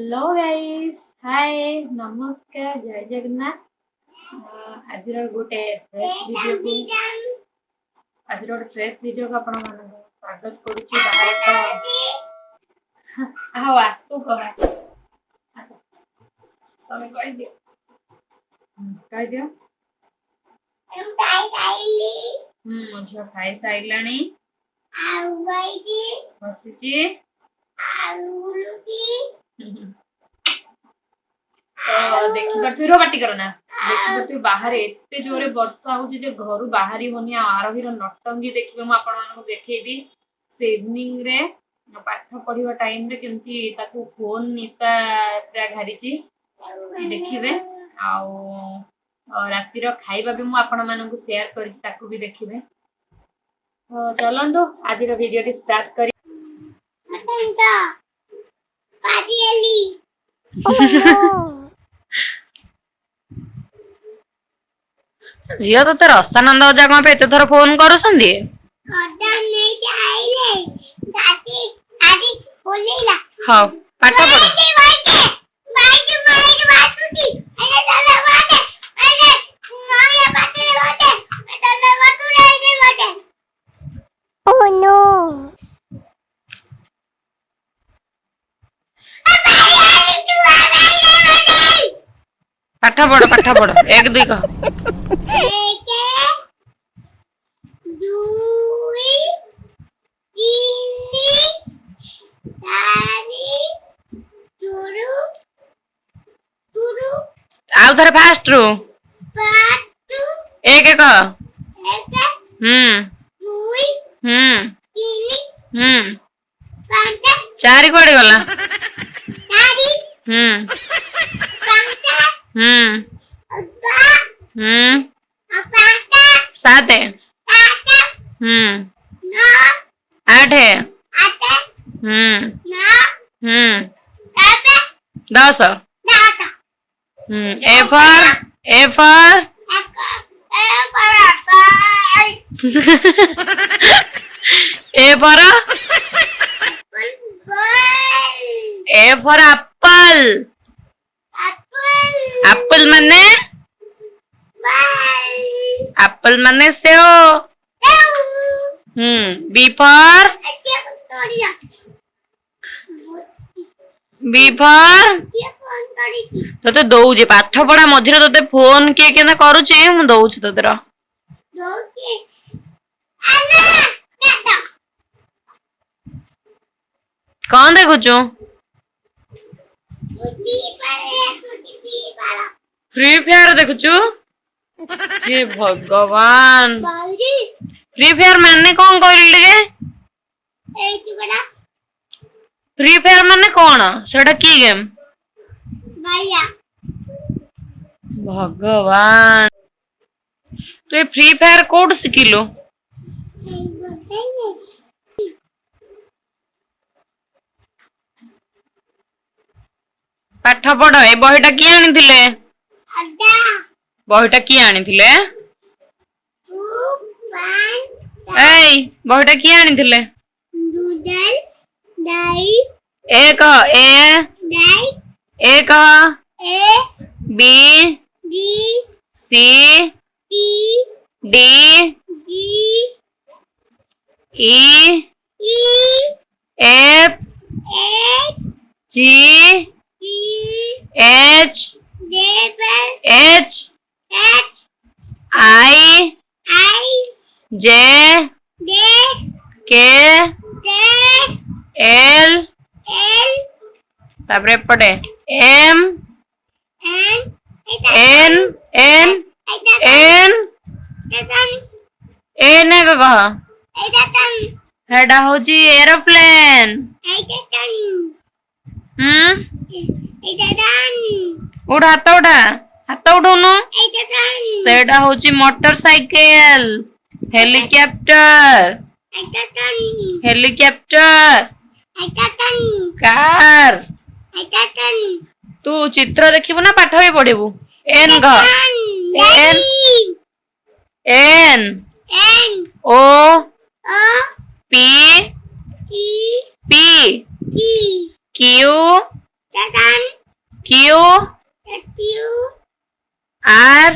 Hello guys hi नमस्कार जय जगन्नाथ। आज गोटे फ्रेश वीडियो को आपण मान स्वागत करूची। बाहर तो आवा तू कह तमे कह दियो मुझे खाई साइलानी बसीची देखी पार्थिव पार्टी करना देखी पार्थिव बाहर एते जोरे वर्षा होची जे घरु बाहरी होनी। आरोहीर नटंगी देखिबे मु आपण मानकु देखेबी से इवनिंग रे पाठ पढ़िबा टाइम रे केमती ताकू फोन निशा प्रा घारीची देखिबे। रातिर खाइबा भी मु आपण मानकु शेयर करछि ताकू भी देखिबे। तो चलंदो आज रो वीडियो टी स्टार्ट करी। झियो तो तेरे रसानंद अजा कौन पे एते थर फोन करूछंदी? हाँ पाठ पढ़ पाठ पढ़ एक दुई कह आउ थरे फास्ट रू एक कह चारि कुआडे गला सात आठ 10 ए फॉर एप्पल एप्पल माने सेव। बी फॉर तोते दौचे पाठ पढ़ा मझिरे तोते फोन किए केना करूची मु दौची तोतेर कौन देखुचु? Free fire देखुचु? हे भगवान फ्री फायर माने कौन कहली गे? फ्री फायर माने कौन सेटा की गेम? भगवान तू फ्री फायर कोड सिखिलु? पाठ पढ़ ए बहीटा किए आनिथिले? बहीटा किए आनिथिले? ए बहीटा किए आनिथिले? A B C D E F G H I J K L तापरे पड़े M N N N N कह हेडा होची एरोप्लेन। उड़ा हाथ उठाउनु सेटा होची मोटरसाइकिल हेलीकॉप्टर कार। तू चित्र देखिबु ना पाठ भी पढ़िबु? एन कह N O P Q Q R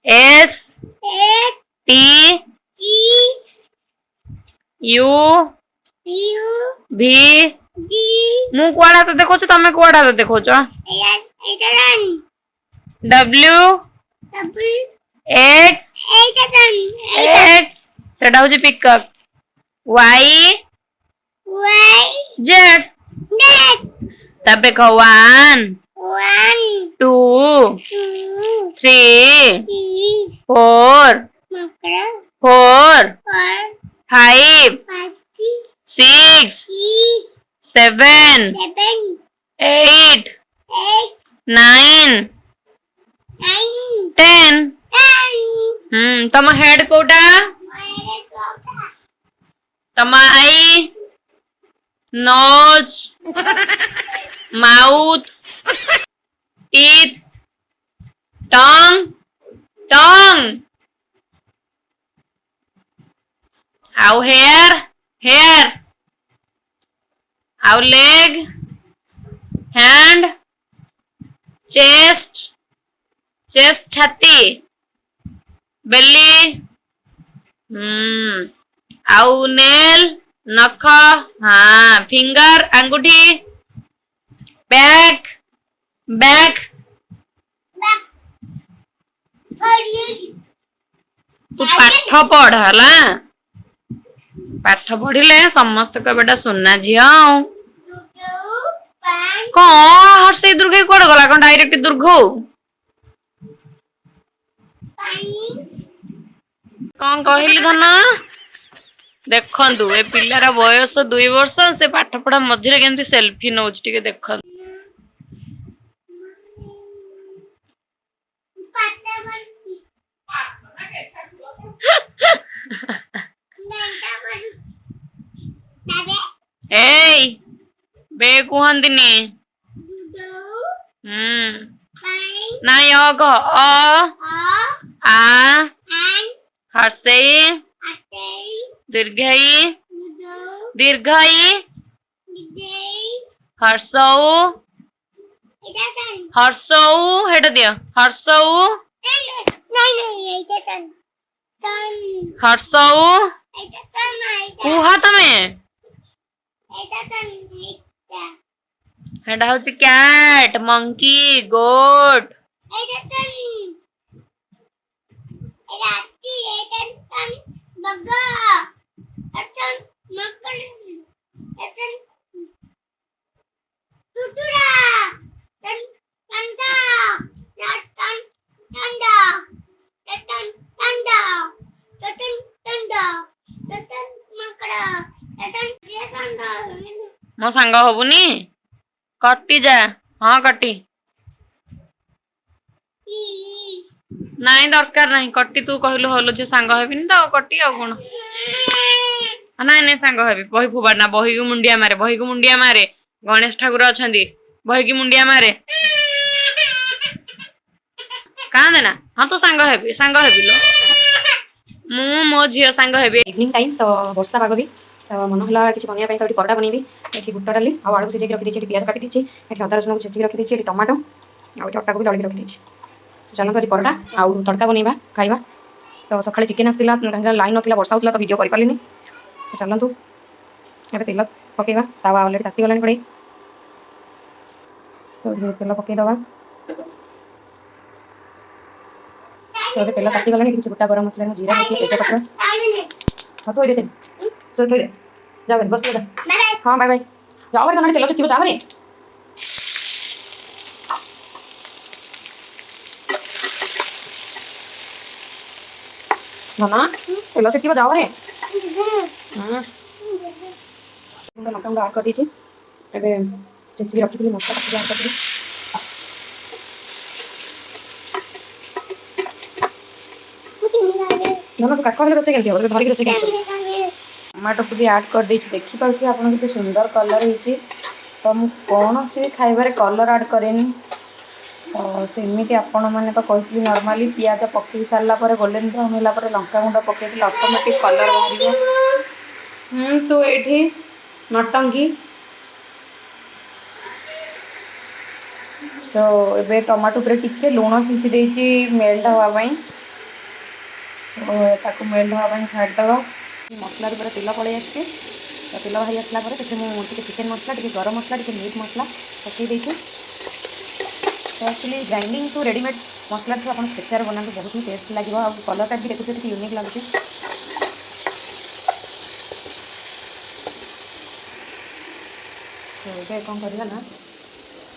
S T U V मु कुआडा हाथ देखौछ तमे कुआडा हाथ देखौछ W X X सेटा होची पिकअप Y Z तबे को 1 2 3 4 4 5 6 7 8 9 10 तम हेड कोटा तम आई नोज माउथ टीथ टंग टंग आउ हेयर हेयर आउ लेग हैंड चेस्ट चेस्ट छाती बेली आउ नेल नख हाँ फिंगर अंगूठी बैक बैक तू पाठ पढ़ हला पाठ पढ़िले समस्त के बेटा सुना झिया कौन हर्षी दुर्गे कोड गला कौन डायरेक्ट दुर्ग कौन कहली धन देखंतु ए पिल्लार बयस 2 वर्ष से पाठ पढ़ा मझिरे केमती सेल्फी नौच टिके देखंतु ए बे कुहंदिनी नाय अग आ हर्षे दीर्घई दीर्घई हर्षौ हर्षौ हेड दिया हर्षौ हर्षौ कुहा तमे हेडा होची कैट मंकी गोट मो सांग हबुनी कटी जा हाँ कटी नाई दरकार नहीं कटी तू कहलु हलो जे सांग हेबिनी तो कटी आ कोन नाई नाई सांग हेबी बही फुबाना बही को मुंडिया मारे गणेश ठाकुर अछंदी बही की मुंडिया मारे का देना हाँ तो सांग हेबी लो मु मो झियो सांग हेबी इवनिंग टाइम तो वर्षा पाग भी तो मन होला किसी बनिया तो परटा बनैबी ये बुट डाली आलू सीझे रखी देती पियाज काटी देती अदा रसुन को छेचिक रखी देती टमाटो अट्टा को भी दलिक रखी देती चलते आज परटा आउ तड़का बनैबा खाइबा तो सकाଳେ चिकेन आसला लाइन नथिला वर्षा होता तो वीडियो कर पालिनी से चलतु ए तेल पकेबा तावा ऑलरेडी ताती गलानी पड़े सब तेल पकई दबा सब तेल ताती गलानी किसी गोटा गरम मसला जीरा होची तेजपत्र हाँ तो दे से तो दे जा बस ले हाँ बाय बाय जाओ बारे तेल चुकी जा बारे ना तेल चुकी जाओ बारे लंका आड कर दीजिए एवं चेची रखी मसला काटी आड कर ना तो काट रोसे के धरिक रोसे टमाटो को भी आड कर दे देखी पार्थे आप सुंदर कलर होती तो मुझे कौन से खाइबार कलर आड करेनी तो सेमती आपण मैंने तो कहती नॉर्मली पियाज पकई सारा गोल्डन ब्राउन है लंका गुंड पकई ऑटोमेटिक कलर बाहर तो ये नटंकी सो ए टमाटो पर टिके लुण छींची देती मेल्ट हाँवाई ताको मेल्ट हाँवाई छाड़देव मसला पूरा तेल पलि आसी तो तेल भाई आसला मुझे चिकेन मसला टी गरम मसला टी मीट मसला पकई देती तो एक्चुअली ग्राइंडिंग टू रेडीमेड मसला ठूँ आप छेचार बनाते बहुत ही टेस्ट लगे और कलरटा भी देखते यूनिक लगे तो ये कौन करवा ना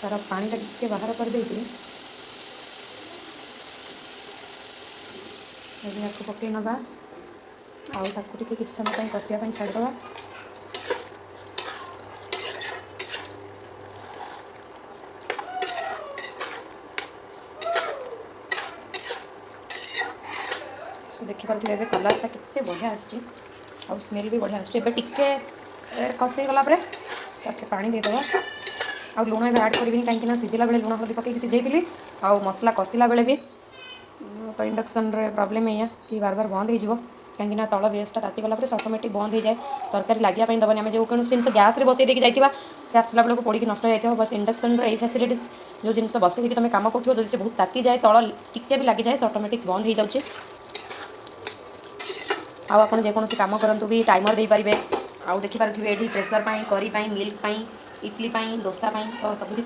तार पानी टे बाहर कर देती पकई नवा आगे किसी समय कषापी छाड़दे देखिपे कलरटा केते बढ़िया आ स्मेल भी बढ़िया टिके कषे गला पानी देदेव आ लुण भी आड करी कहीं सीझला बेले लुण हल्दी पकई सीझे आ मसला कषिला बेले भी तो इंडक्शन प्रॉब्लम है कि बार बार बंद हो कहीं तल बेसटा ताती गला ऑटोमेटिक बंद हो जाए तरकारी लगे दबनी आम जो कौन जिन गैस बसई देके जाइए से आसला बेलू पड़ी नष्ट हो जाए बस इंडक्शन यही फैसिलिटीज जो जिन बसई तुम कम कर जब से बहुत ताती जाए तल टिके भी लगी जाए से ऑटोमेटिक बंद हो जाए आप जेकोसी कम करूँ भी टाइमर दे पारे आउ देखिपे ये प्रेसर करी मिल्क इडली डोसा तो सबुथि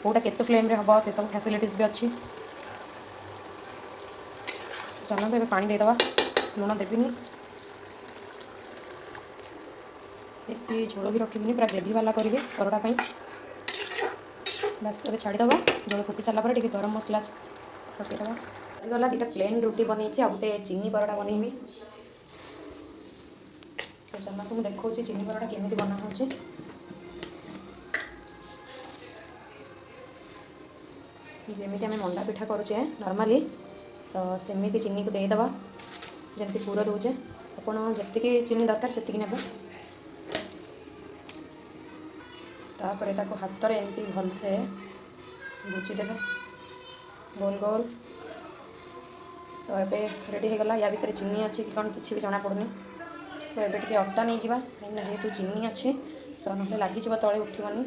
कौटा केते फ्लेम हम से सब फैसिलिटीज भी अच्छी चलते ए पानी देदेवा लुण देविनी बेसी झोल भी रखी पूरा ग्रेवी वाला करी परटा बस ए छाड़देव झोल फुटी सारापर टे गरम मसला पकईदेव गला दुटा प्लेन रुटी बनई आ गए चीनी परटा बनईबी से चलते मुझे देखा चीनी परटा केमी बना हो जमी आम मंडा पिठा करुचे नॉर्मली तो सेमती चीनी को देदेवा जमी पूरा दौचे आपड़ी चीनी दरकार से ने तापर ताको हाथ में एमती भलसे गुचिदेवे गोल गोल तो ये रेडी होगला या भितर चीनी अच्छी कि कौन किसी भी जना पड़ूनी सो ये टे अटा नहीं जावा कहीं जेहेतु चीनी अच्छी तो ना लगे तले उठनी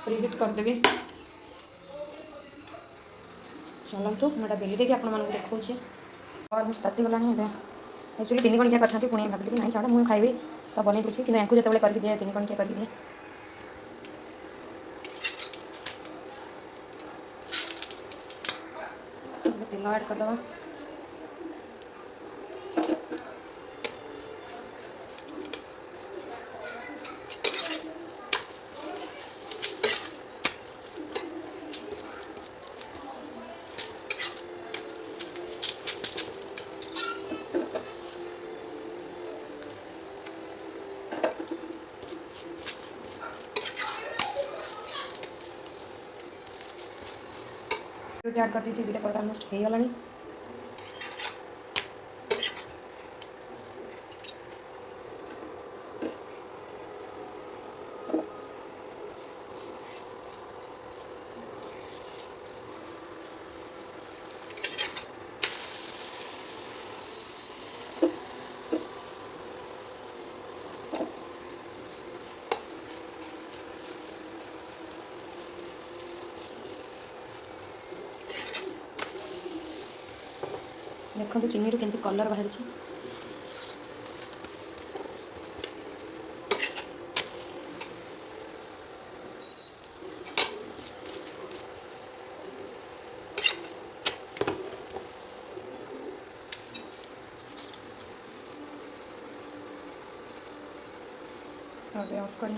प्रीहिट करदेवी चलतु मुझे बेली देगी आप देखा अलमोस्ट तातीगला एक्चुअली 3 कणकिया करते पुणी भाभी कि नहीं छाड़ मुझे खाइबी तो बन दूसरी कि जो करके दिए 3 कणकिया करके दिए तेल ऐड करदे ऐड कर दीजिए दुटा परटा अलमोस्ट हो गला देखो चीनी रू केमती कलर बाहरी ऑफ कर